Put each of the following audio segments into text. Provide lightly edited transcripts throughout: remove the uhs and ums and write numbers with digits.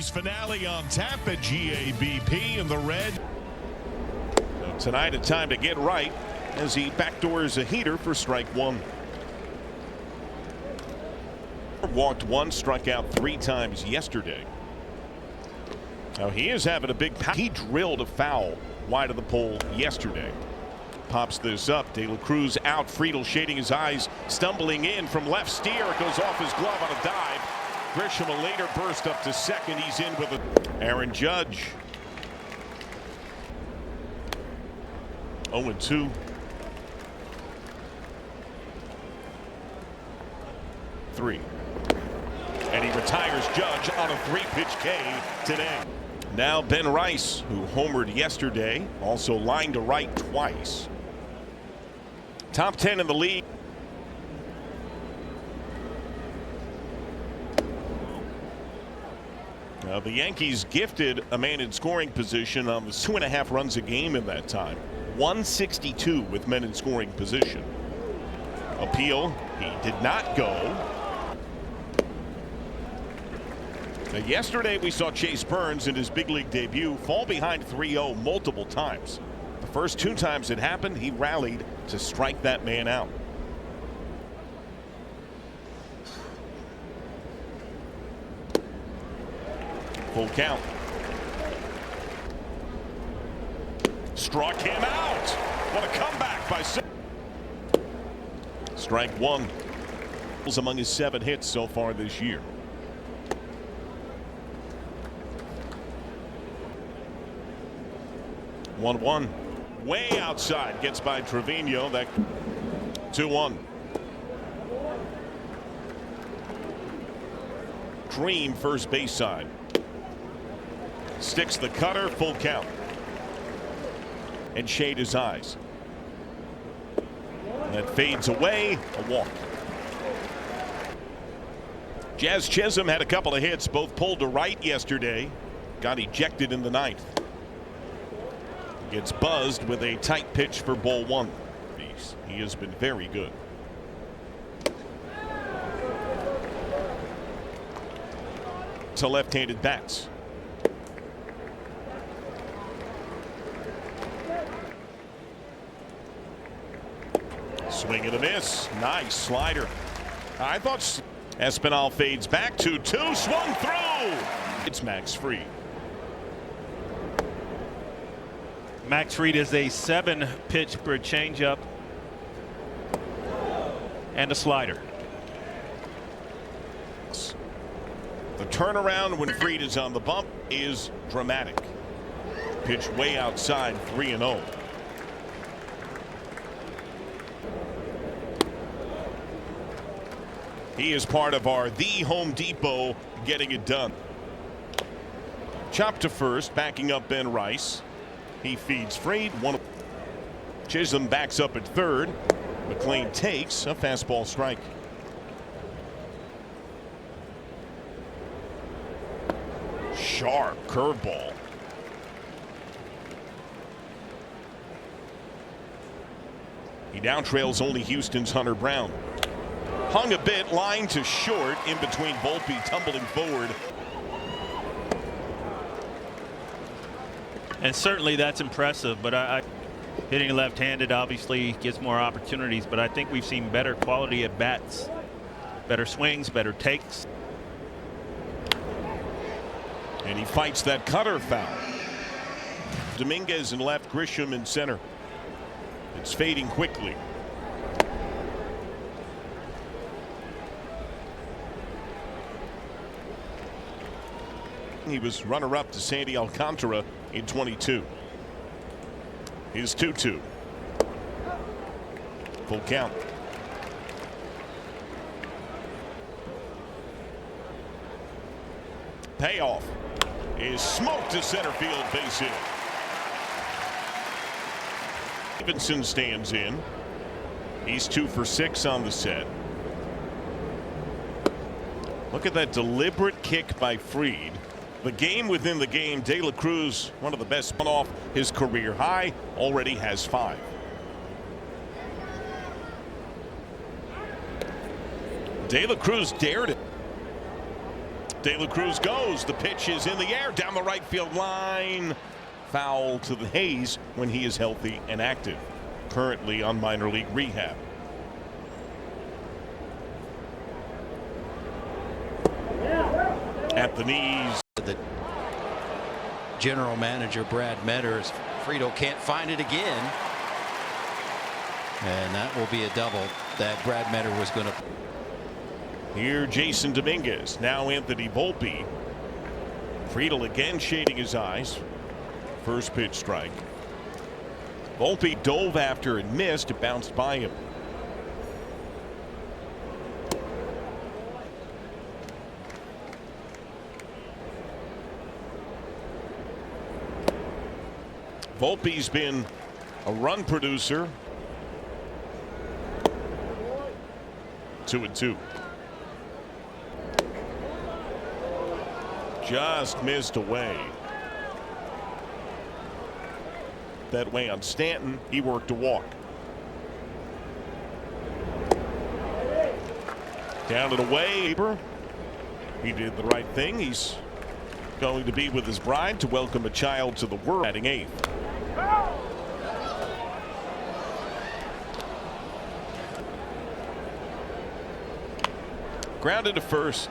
series finale on tap at GABP in the red. So tonight, a time to get right as he backdoors a heater for strike one. Walked one, struck out 3 times yesterday. Now he is having a big power. He drilled a foul wide of the pole yesterday. Pops this up. De La Cruz out. Friedel shading his eyes, stumbling in from left steer. It goes off his glove on a dive. Grisham a later burst up to second. He's in with it. Aaron Judge. 0-2. And he retires Judge on a 3-pitch K today. Now Ben Rice, who homered yesterday, also lined to right twice. Top 10 in the league. Now the Yankees gifted a man in scoring position on the 2.5 runs a game in that time. 162 with men in scoring position. Appeal, he did not go. Now, yesterday we saw Chase Burns in his big league debut fall behind 3-0 multiple times. The first 2 times it happened, he rallied to strike that man out. Full count. Struck him out. What a comeback by strike one. Among his 7 hits so far this year. 1-1. Way outside. Gets by Trevino. That 2-1. Dream first base side. Sticks the cutter. Full count. And shade his eyes. That fades away. A walk. Jazz Chisholm had a couple of hits, both pulled to right yesterday. Got ejected in the 9th. Gets buzzed with a tight pitch for ball 1. He has been very good. To left-handed bats. Swing and a miss. Nice slider. I thought Espinal fades back. 2-2. Swung through. It's Max Fried. Max Fried is a 7-pitch for a changeup and a slider. The turnaround when Fried is on the bump is dramatic. Pitch way outside, 3-0. He is part of our The Home Depot getting it done. Chop to first, backing up Ben Rice. He feeds Fried. Chisholm backs up at third. McLean takes a fastball strike. Sharp curveball. He now trails only Houston's Hunter Brown. Hung a bit, line to short in between Volpe tumbling forward. And certainly that's impressive, but hitting left-handed obviously gives more opportunities, but I think we've seen better quality at bats, better swings, better takes. And he fights that cutter foul. Dominguez in left, Grisham in center. It's fading quickly. He was runner-up to Sandy Alcantara in 22. He's 2-2. Full count. Payoff is smoked to center field, base hit. Stevenson stands in. He's 2 for 6 on the set. Look at that deliberate kick by Fried. The game within the game. De La Cruz, one of the best, spun off his career high, already has 5. De La Cruz dared it. De La Cruz goes. The pitch is in the air down the right field line. Foul to the Hayes when he is healthy and active. Currently on minor league rehab. At the knees. The general manager Brad Metters. Friedel can't find it again. And that will be a double that Brad Metter was going to. Here Jason Dominguez. Now Anthony Volpe. Friedel again shading his eyes. First pitch strike. Volpe dove after and missed. It bounced by him. Volpe's been a run producer. 2-2. Just missed away. That way on Stanton. He worked a walk. Down and away. He did the right thing. He's going to be with his bride to welcome a child to the world. Batting eighth. Grounded to first.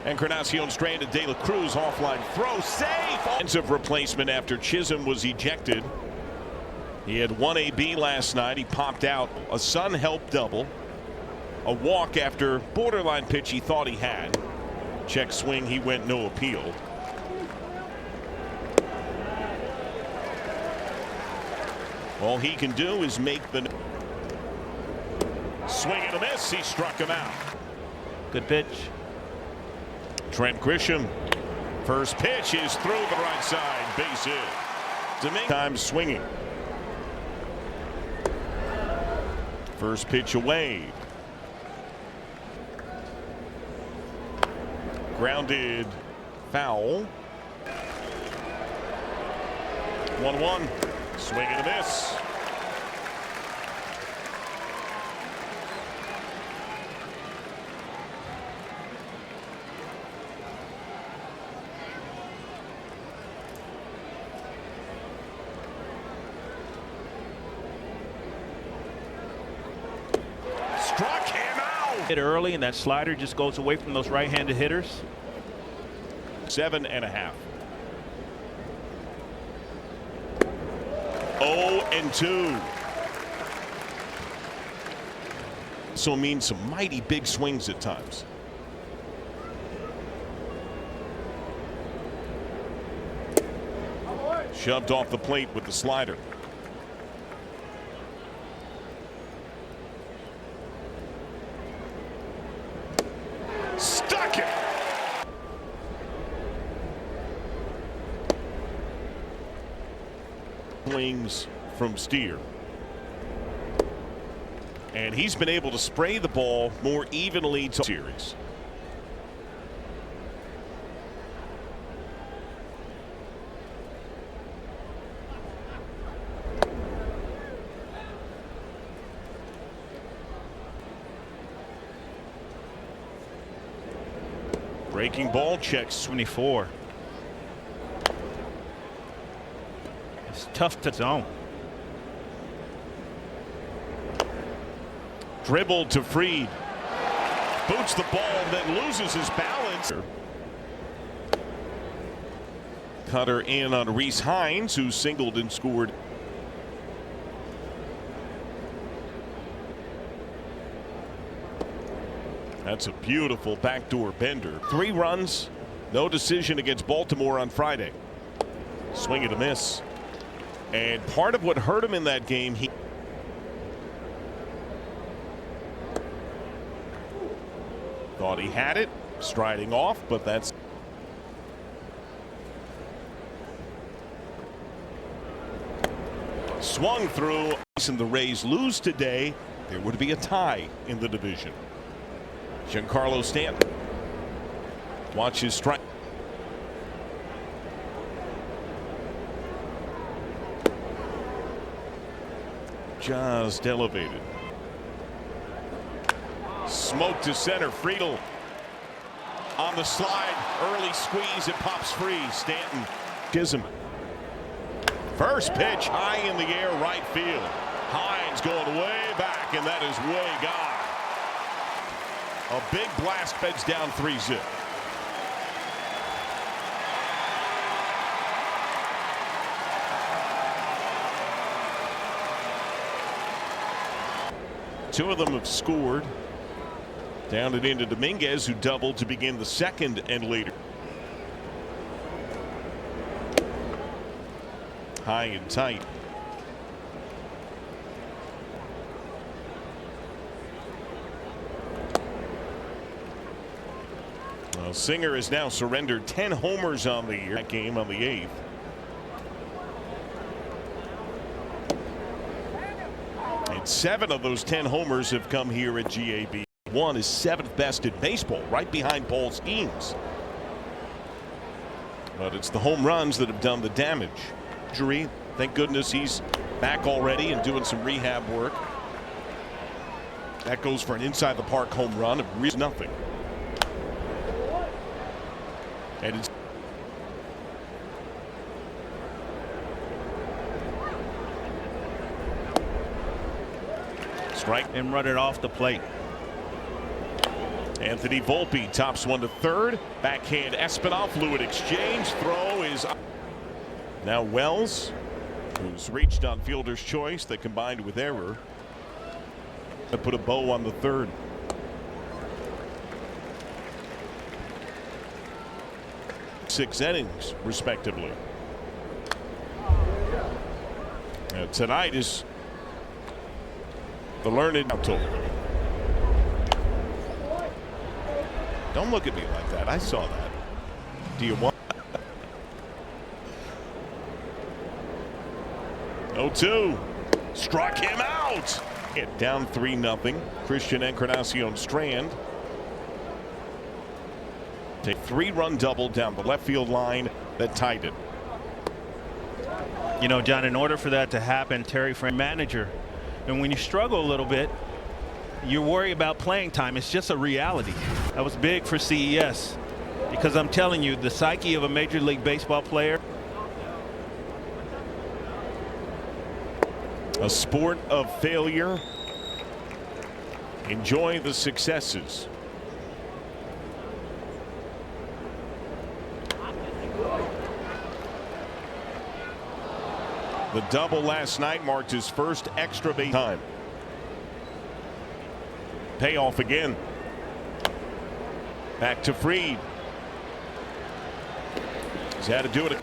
Encarnacion stranded. De La Cruz offline throw. Safe. Offensive replacement after Chisholm was ejected. He had one AB last night. He popped out. A Sun help double. A walk after borderline pitch he thought he had. Check swing. He went no appeal. All he can do is make the swing and a miss. He struck him out. Good pitch. Trent Grisham. First pitch is through the right side. Base hit. Dominguez time swinging. First pitch away. Grounded. Foul. 1-1. Swing and a miss. Struck him out. Hit early, and that slider just goes away from those right-handed hitters. 7.5. 0-2. So means some mighty big swings at times. Shoved off the plate with the slider. Stuck it. Swings from Steer. And he's been able to spray the ball more evenly to series. Breaking ball checks 24. It's tough to zone. Dribbled to Fried. Boots the ball, then loses his balance. Cutter in on Reese Hines, who singled and scored. That's a beautiful backdoor bender. 3 runs, no decision against Baltimore on Friday. Swing and a miss. And part of what hurt him in that game, he thought he had it, striding off, but that's swung through. And the Rays lose today, there would be a tie in the division. Giancarlo Stanton. Watch his strike. Just elevated. Smoke to center. Friedel on the slide. Early squeeze, it pops free. Stanton gives him. First pitch high in the air, right field. Hines going way back, and that is way gone. A big blast beds down 3-0. Two of them have scored. Down and into Dominguez, who doubled to begin the second and later. High and tight. Well, Singer has now surrendered 10 homers on the year. That game on the 8th. And 7 of those 10 homers have come here at GAB. One is 7th best in baseball, right behind Paul Skeens. But it's the home runs that have done the damage. Injury, thank goodness he's back already and doing some rehab work. That goes for an inside the park home run of nothing. And it's strike and run it off the plate. Anthony Volpe tops one to third. Backhand Espinal, fluid exchange. Throw is up. Now Wells, who's reached on fielder's choice that combined with error to put a bow on the third. Six innings respectively. Tonight is the learned tool. Don't look at me like that. I saw that. Do you want? 0-2. Struck him out. It down 3-0. Christian Encarnacion Strand. Take 3-run double down the left field line that tied it. You know, John, in order for that to happen, Terry Francona, manager, and when you struggle a little bit, you worry about playing time. It's just a reality. That was big for CES because I'm telling you, the psyche of a Major League Baseball player. A sport of failure. Enjoy the successes. The double last night marked his first extra base time. Payoff again. Back to Fried. He's had to do it.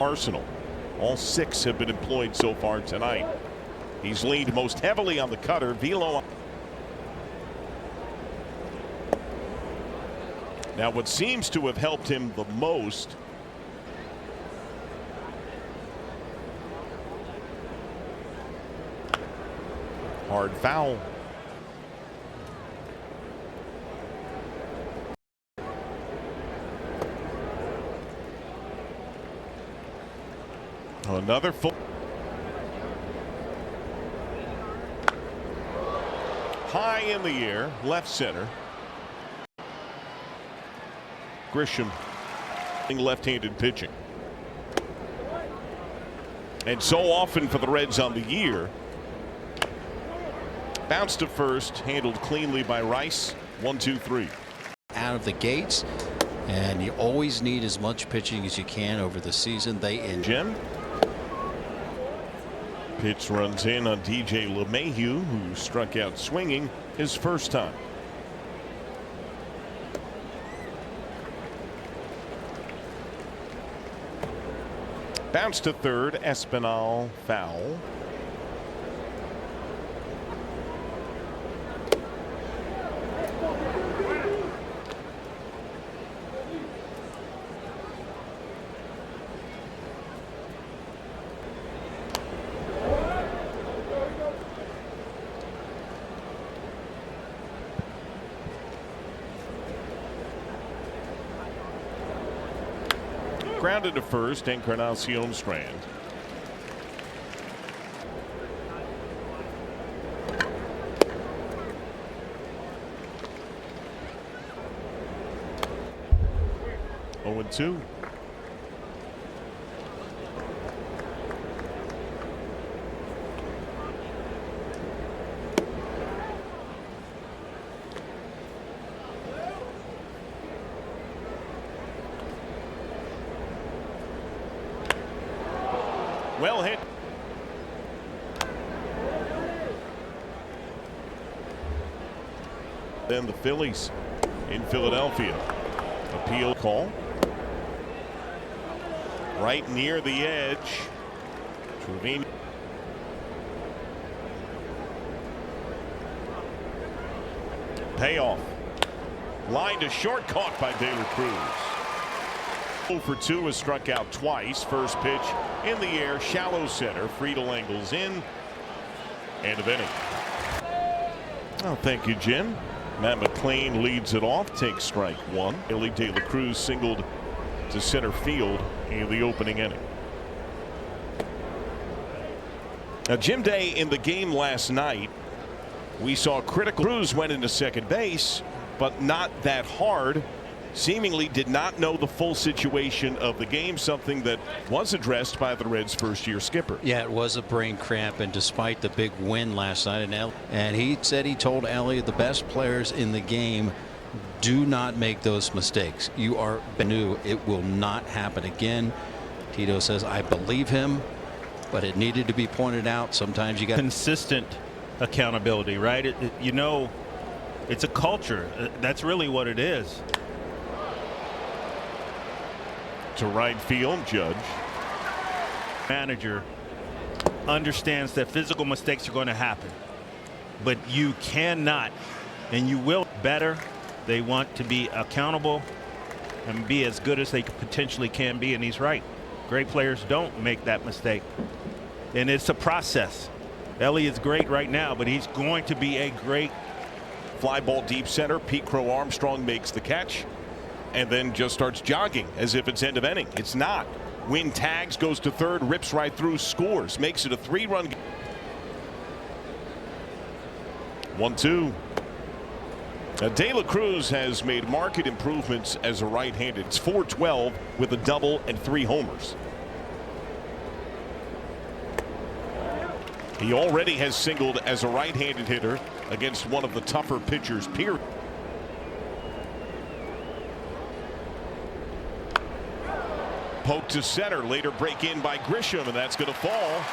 Arsenal. All 6 have been employed so far tonight. He's leaned most heavily on the cutter. Velo. Now what seems to have helped him the most hard foul. Another full. High in the air, left center. Grisham left-handed pitching. And so often for the Reds on the year. Bounce to first, handled cleanly by Rice. 1-2-3. Out of the gates, and you always need as much pitching as you can over the season. Jim. Pitch runs in on DJ LeMahieu, who struck out swinging his first time. Bounce to third, Espinal, foul. Grounded to first, Encarnacion Strand. 0-2. Well hit. Then the Phillies in Philadelphia. Appeal call. Right near the edge. Trevino. Payoff. Line to short, caught by De La Cruz. 0 for 2 has struck out twice. First pitch in the air, shallow center. Friedel angles in. End of inning. Oh, thank you, Jim. Matt McLean leads it off, takes strike one. De La Cruz singled to center field in the opening inning. Now, Jim Day, in the game last night, we saw critical. Cruz went into second base, but not that hard. Seemingly did not know the full situation of the game, something that was addressed by the Reds' first-year skipper. Yeah, it was a brain cramp, and despite the big win last night, and he said he told Elliott the best players in the game, do not make those mistakes. You are new. It will not happen again. Tito says, I believe him, but it needed to be pointed out. Sometimes you got consistent accountability, right? You know, it's a culture. That's really what it is. To right field, Judge. Manager understands that physical mistakes are going to happen, but you cannot and you will better. They want to be accountable and be as good as they potentially can be, and he's right. Great players don't make that mistake, and it's a process. Elliott's great right now, but he's going to be a great. Fly ball deep center. Pete Crow Armstrong makes the catch and then just starts jogging as if it's end of inning. It's not. Win tags, goes to third, rips right through, scores, makes it a 3-run game. 1-2. De La Cruz has made marked improvements as a right-handed. It's .412 with a double and 3 homers. He already has singled as a right-handed hitter against one of the tougher pitchers, period. Poke to center, later break in by Grisham, and that's going to fall.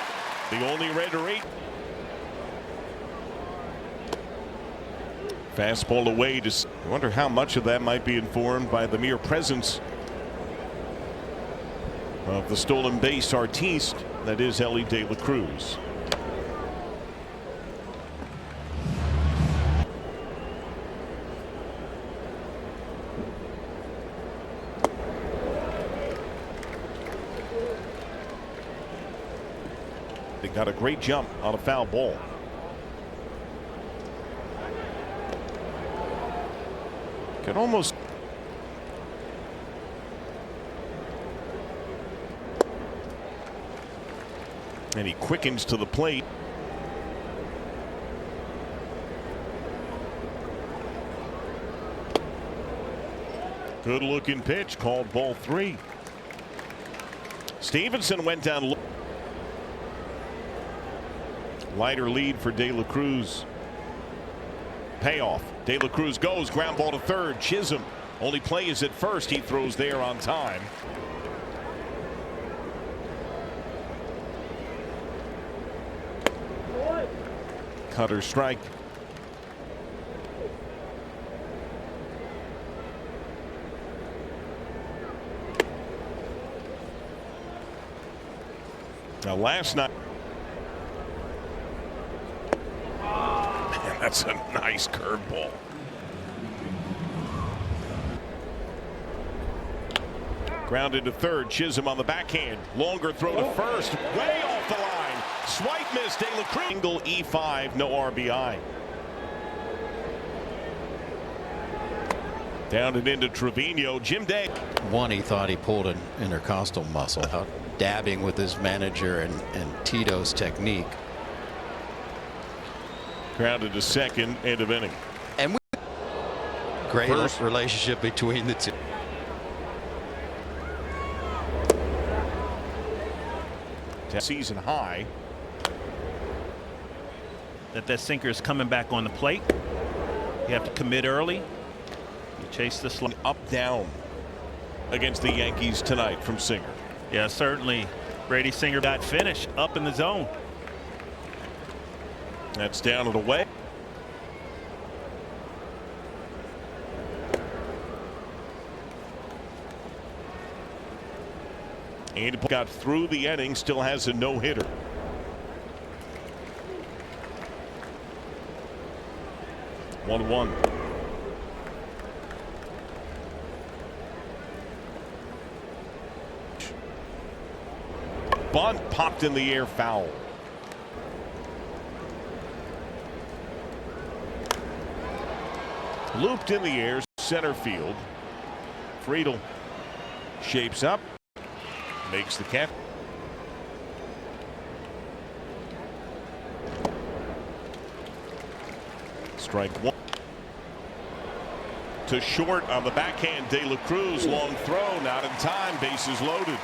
The only Red to 8. Fastball away. Just wonder how much of that might be informed by the mere presence of the stolen base artiste that is Elly De La Cruz. They got a great jump on a foul ball. Could almost. And he quickens to the plate. Good looking pitch, called ball 3. Stevenson went down. Lighter lead for De La Cruz. Payoff. De La Cruz goes, ground ball to third. Chisholm only play is at first. He throws there on time. Cutter strike. Now last night. That's a nice curveball. Grounded to third. Chisholm on the backhand. Longer throw to first. Way off the line. Swipe miss. De La Cruz. Single E5. No RBI. Down and into Trevino. Jim Day. He thought he pulled an intercostal muscle out, dabbing with his manager and Tito's technique. Grounded to second, end of inning. And great relationship between the two. Season high. That sinker is coming back on the plate. You have to commit early. You chase the slide. Up down against the Yankees tonight from Singer. Yeah, certainly. Brady Singer got finished up in the zone. That's down and away. And got through the inning, still has a no-hitter. One. Bunt popped in the air, foul. Looped in the air, center field. Friedel shapes up, makes the catch. Strike one. To short on the backhand, De La Cruz, long throw, not in time, bases loaded.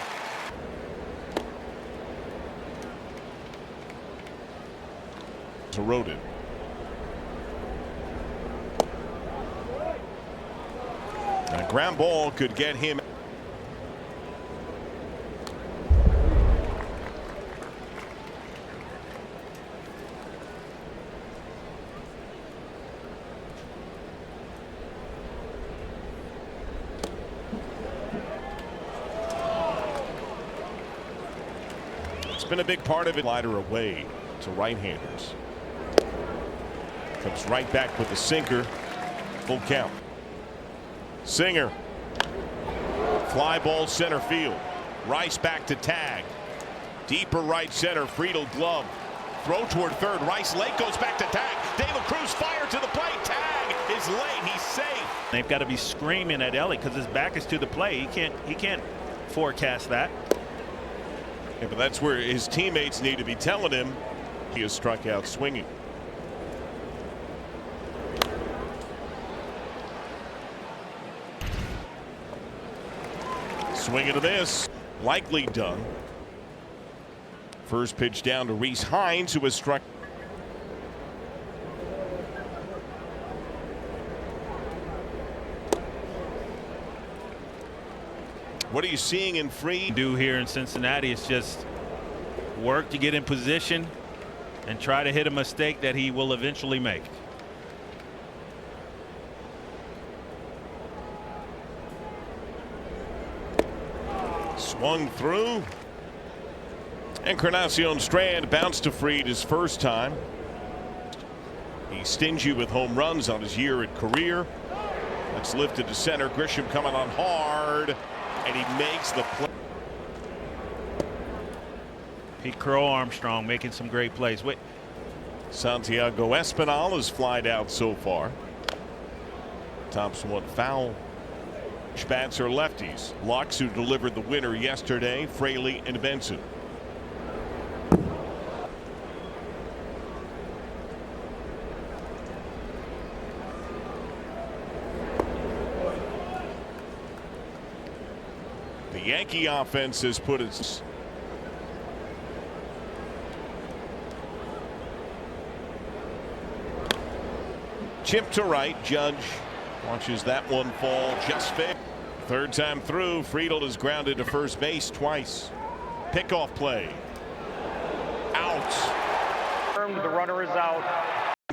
To Rodin. A ground ball could get him. It's been a big part of it. Slider away to right-handers. Comes right back with the sinker. Full count. Singer. Fly ball center field. Rice back to tag. Deeper right center. Friedel glove. Throw toward third. Rice late goes back to tag. De La Cruz fire to the plate. Tag is late. He's safe. They've got to be screaming at Ellie because his back is to the plate. He can't forecast that. Yeah, but that's where his teammates need to be telling him he has struck out swinging. Swing and a miss. Likely done. First pitch down to Reese Hines, who was struck. What are you seeing in Free? Do here in Cincinnati is just work to get in position and try to hit a mistake that he will eventually make. Swung through. Encarnacion Strand bounced to Fried his first time. He's stingy with home runs on his year at career. That's lifted to center. Grisham coming on hard, and he makes the play. Pete Crow Armstrong making some great plays. Wait. Santiago Espinal has flied out so far. Tops one foul. Bats are lefties. Locks, who delivered the winner yesterday, Fraley and Benson. The Yankee offense has put its chip to right. Judge watches that one fall just fair. Third time through, Friedel is grounded to first base twice. Pickoff play. Out. The runner is out.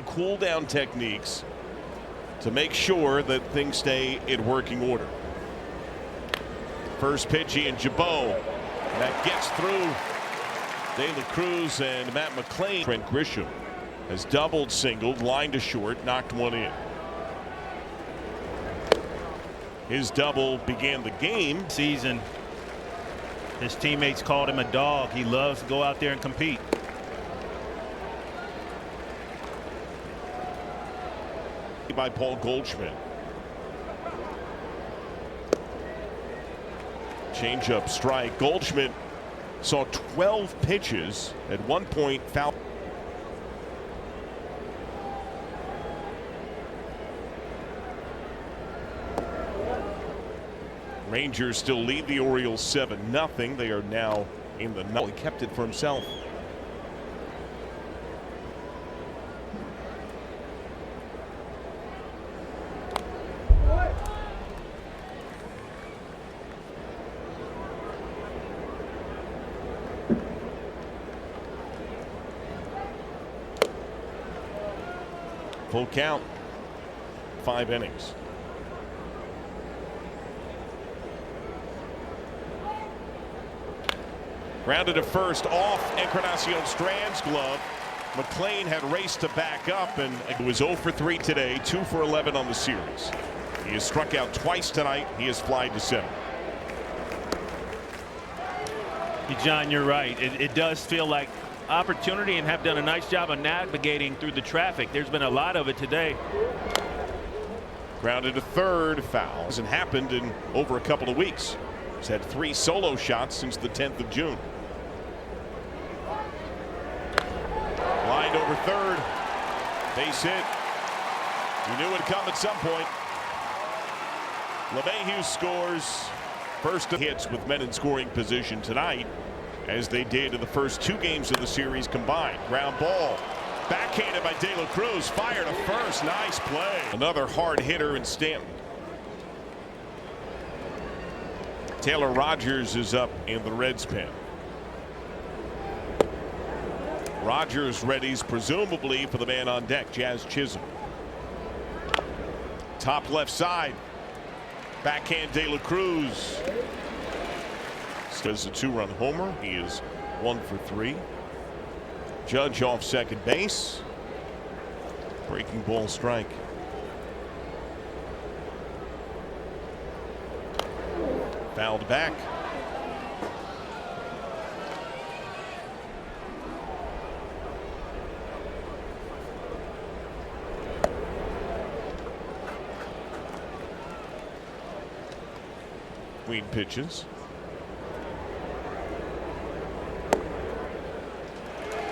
Cool down techniques to make sure that things stay in working order. First pitch, Ian Jabot. That gets through De La Cruz and Matt McLean. Trent Grisham has doubled, singled, line to short, knocked one in. His double began the game. Season. His teammates called him a dog. He loves to go out there and compete. By Paul Goldschmidt. Change-up strike. Goldschmidt saw 12 pitches at one point. Foul. Rangers still lead the Orioles 7-0. They are now in the ninth. He kept it for himself. Full count. 5 innings. Grounded to first off Encarnacion Strand's glove. McLean had raced to back up, and it was 0 for 3 today, 2 for 11 on the series. He has struck out twice tonight. He has flied to center. John, you're right. It does feel like opportunity, and have done a nice job of navigating through the traffic. There's been a lot of it today. Grounded to third, foul. Hasn't happened in over a couple of weeks. He's had 3 solo shots since the 10th of June. Lined over third. Base hit. You knew it would come at some point. LeMahieu scores. First hits with men in scoring position tonight, as they did in the first 2 games of the series combined. Ground ball. Backhanded by De La Cruz. Fired to first. Nice play. Another hard hitter in Stanton. Taylor Rogers is up in the Reds pen. Rogers readies presumably for the man on deck, Jazz Chisholm. Top left side. Backhand De La Cruz. Does a 2-run homer. He is 1 for 3. Judge off second base. Breaking ball strike. Fouled back. Queen pitches.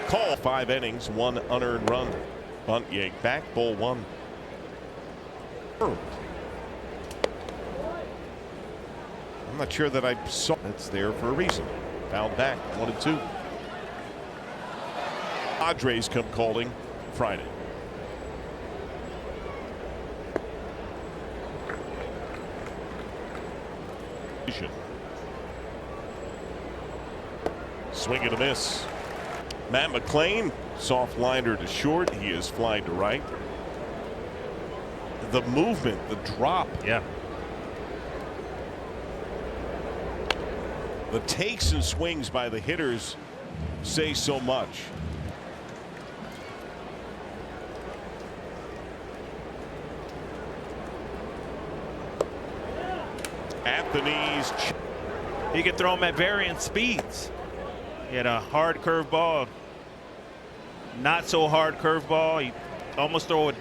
Call. 5 innings, 1 unearned run. Bunt yanked back, ball 1. I'm not sure that I saw. That's there for a reason. Fouled back, 1-2. Padres come calling Friday. Swing and a miss. Matt McLean, soft liner to short. He is flying to right. The movement, the drop. Yeah. The takes and swings by the hitters say so much. At the knees. He could throw him at varying speeds. He had a hard curveball, not so hard curveball. He almost throw it.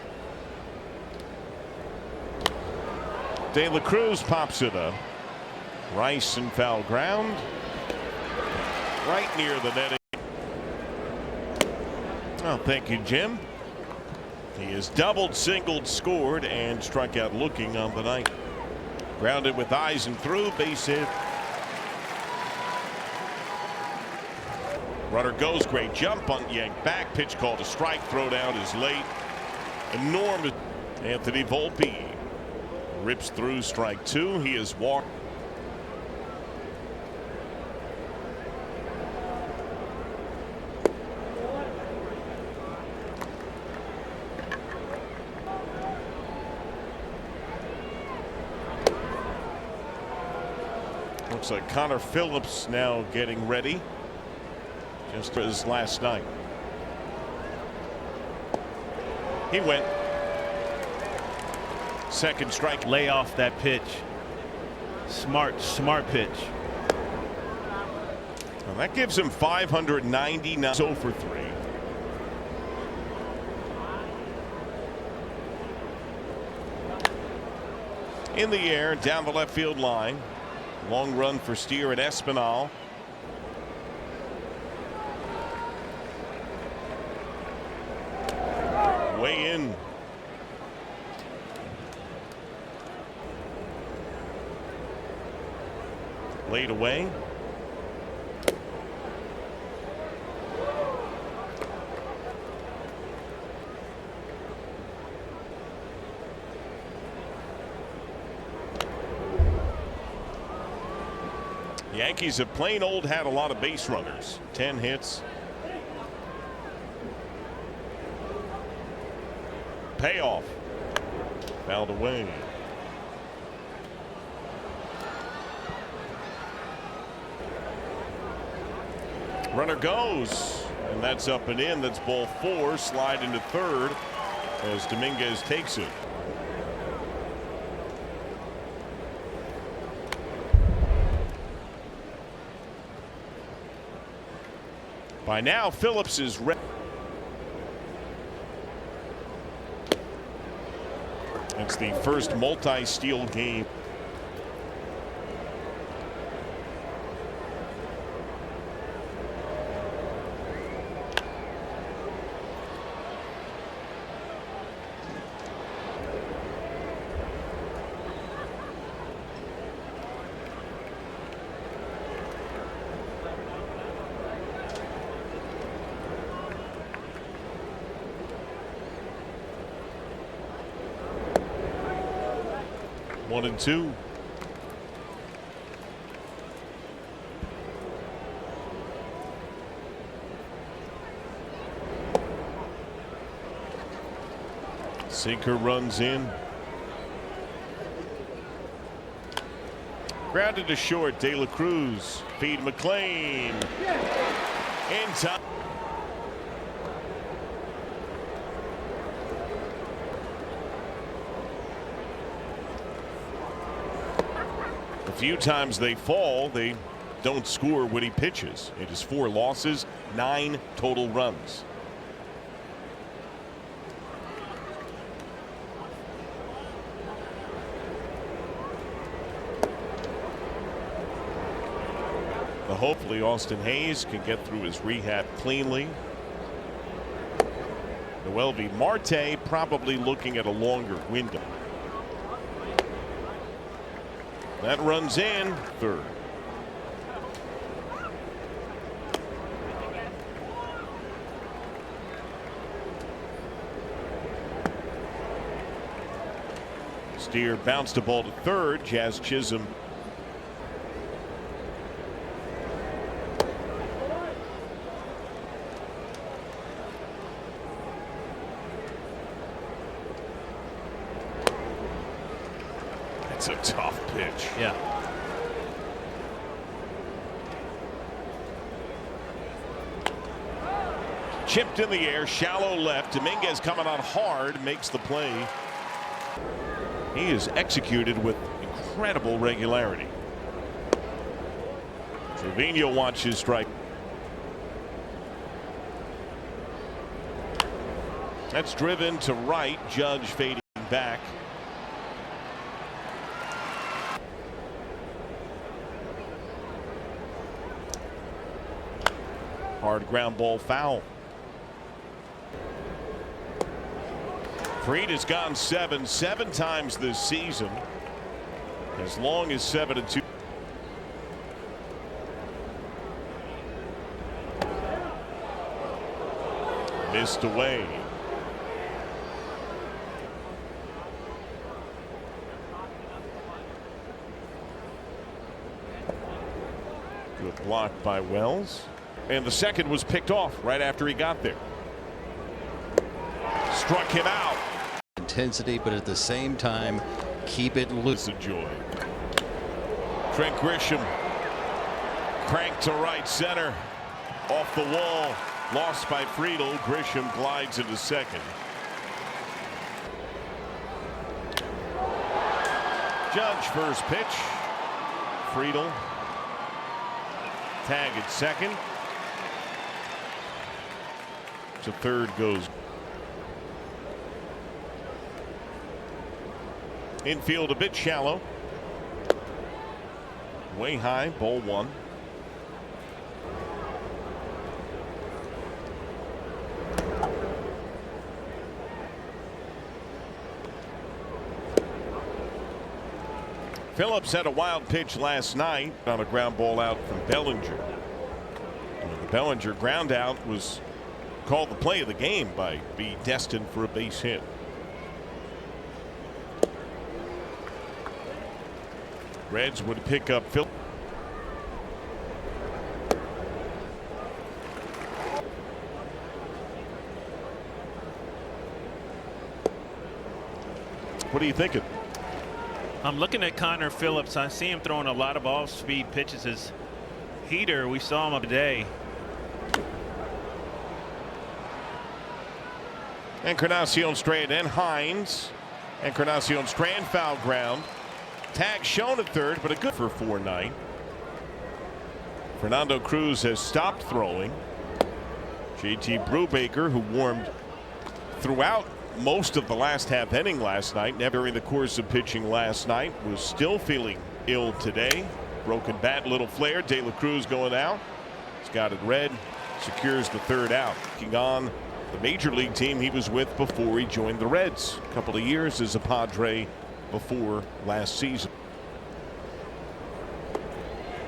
De La Cruz pops it up. Rice and foul ground. Right near the netting. Oh, thank you, Jim. He has doubled, singled, scored, and struck out looking on the night. Grounded with eyes and through, base hit. Runner goes, great jump, bunt yanked back, pitch called a strike, throw down is late. Enormous. Anthony Volpe rips through strike 2. He is walked. Looks like Connor Phillips now getting ready. Just as last night. He went. Second strike. Lay off that pitch. Smart pitch. Well, that gives him 599. 0 for 3. In the air, down the left field line. Long run for Steer and Espinal. Way in. Laid away. Yankees have plain old had a lot of base runners. 10 hits. Payoff. Fouled away. Runner goes, and that's up and in. That's ball 4. Slide into third as Dominguez takes it. By now, Phillips is ready. It's the first multi-steal game. One and two. Sinker runs in. Grounded to short. De La Cruz. Feed McLean. In time. A few times they fall, they don't score when he pitches. It is 4 losses, 9 total runs. But hopefully Austin Hayes can get through his rehab cleanly. Noelvi Marte probably looking at a longer window. That runs in third. Steer bounced the ball to third. Jazz Chisholm. It's a tough pitch. Yeah. Chipped in the air, shallow left. Dominguez coming on hard, makes the play. He is executed with incredible regularity. Trevino watches strike. That's driven to right. Judge fading back. Hard ground ball foul. Fried has gone 7 times this season, as long as 7-2. Missed away. Good block by Wells. And the second was picked off right after he got there. Struck him out. Intensity, but at the same time, keep it loose. Enjoy. Trent Grisham cranked to right center. Off the wall. Lost by Friedel. Grisham glides into second. Judge first pitch. Friedel. Tag at second. To third goes. Infield a bit shallow. Way high, ball 1. Phillips had a wild pitch last night on a ground ball out from Bellinger. The Bellinger ground out was called the play of the game by being destined for a base hit. Reds would pick up Phil. What are you thinking? I'm looking at Connor Phillips. I see him throwing a lot of off-speed pitches. His heater, we saw him today. Encarnacion straight in. Hines. Encarnacion strand foul ground. Tag shown at third, but a good for 4-9. Fernando Cruz has stopped throwing. JT Brubaker, who warmed throughout most of the last half inning last night, never during the course of pitching last night, was still feeling ill today. Broken bat, little flare. De La Cruz going out. He's got it red. Secures the third out. Looking on the major league team he was with before he joined the Reds. A couple of years as a Padre before last season.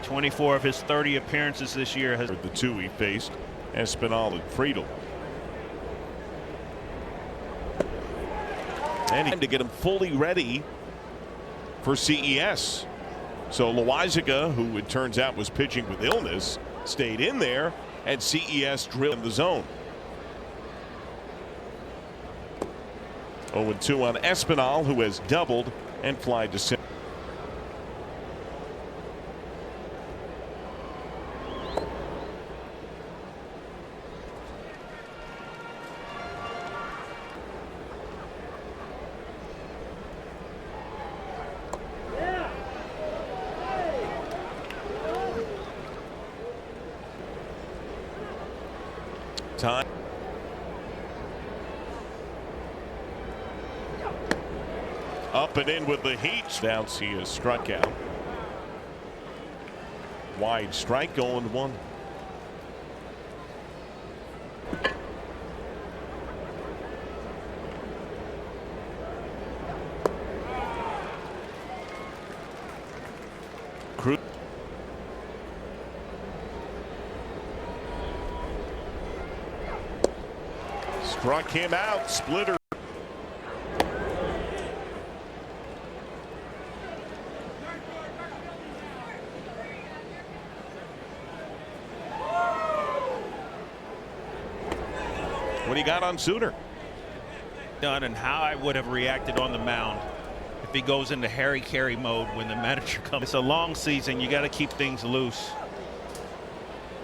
24 of his 30 appearances this year has the two he faced, Espinal and Friedel. And to get him fully ready for CES. So Loizaga, who it turns out was pitching with illness, stayed in there, and CES drilled in the zone. 0-2 on Espinal, who has doubled and fly to center. Time. Up and in with the heat. Bounce, he is struck out. Wide strike, 0-1. Cruz. Struck him out. Splitter. What do you got on Suter? done and how I would have reacted on the mound if he goes into Harry Carey mode when the manager comes. It's a long season. You got to keep things loose.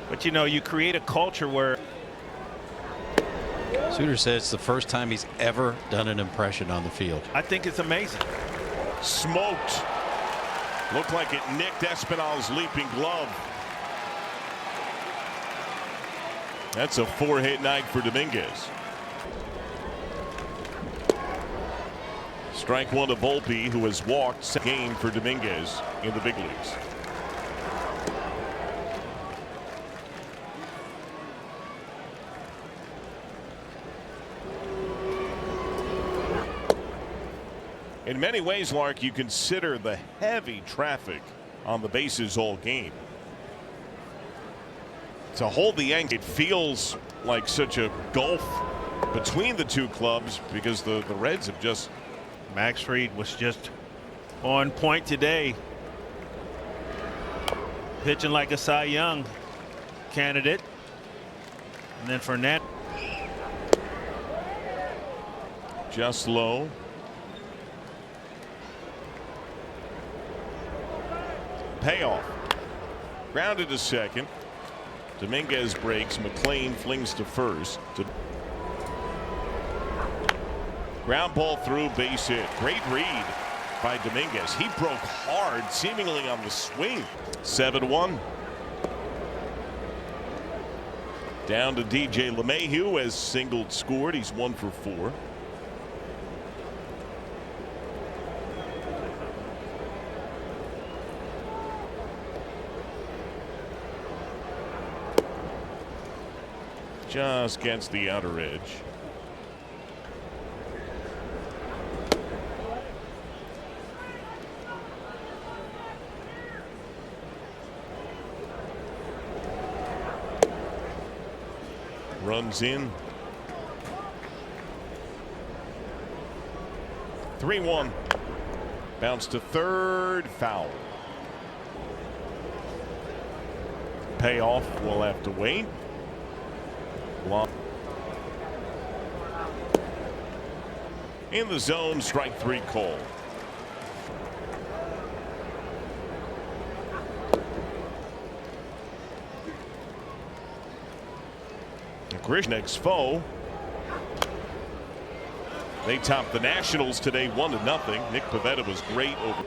But, you know, you create a culture where. Suter says it's the first time he's ever done an impression on the field. I think it's amazing. Smoked. Looked like it nicked Espinal's leaping glove. That's a 4-hit night for Dominguez. Strike one to Volpe, who has walked second game for Dominguez in the big leagues. In many ways, Lark, you consider the heavy traffic on the bases all game. To hold the Yankees, it feels like such a gulf between the two clubs because the Reds have just. Max Fried was just on point today. Pitching like a Cy Young candidate. And then Fernandez. Just low. Payoff. Grounded to second. Dominguez breaks. McLean flings to first. Ground ball through, base hit. Great read by Dominguez. He broke hard, seemingly on the swing. 7-1. Down to DJ LeMahieu as singled scored. He's 1 for 4. Just against the outer edge. Runs in. 3-1. Bounce to third. Foul. Payoff. We'll have to wait. In the zone, strike 3 call. Grishnick's foe. They topped the Nationals today 1-0. Nick Pivetta was great over.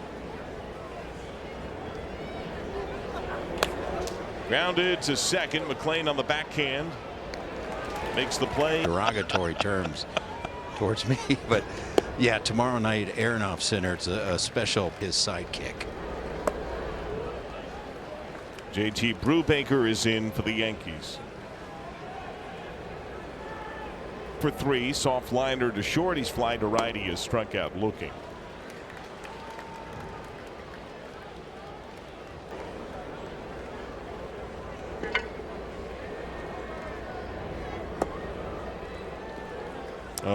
Grounded to second. McLean on the backhand. Makes the play. Derogatory terms towards me, but yeah, tomorrow night Aronoff Center, it's a special his sidekick. JT Brubaker is in for the Yankees. For 3, soft liner to short. He's fly to right. He is struck out looking.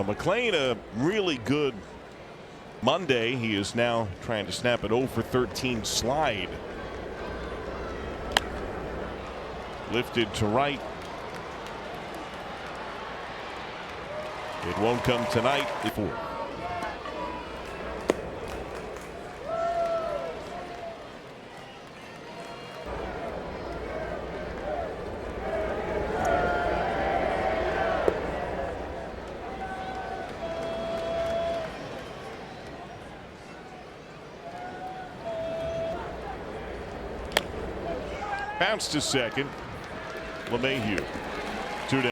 McLean, a really good Monday. He is now trying to snap an 0 for 13 slide. Lifted to right. It won't come tonight. Bounce to second. LeMahieu. 2 down.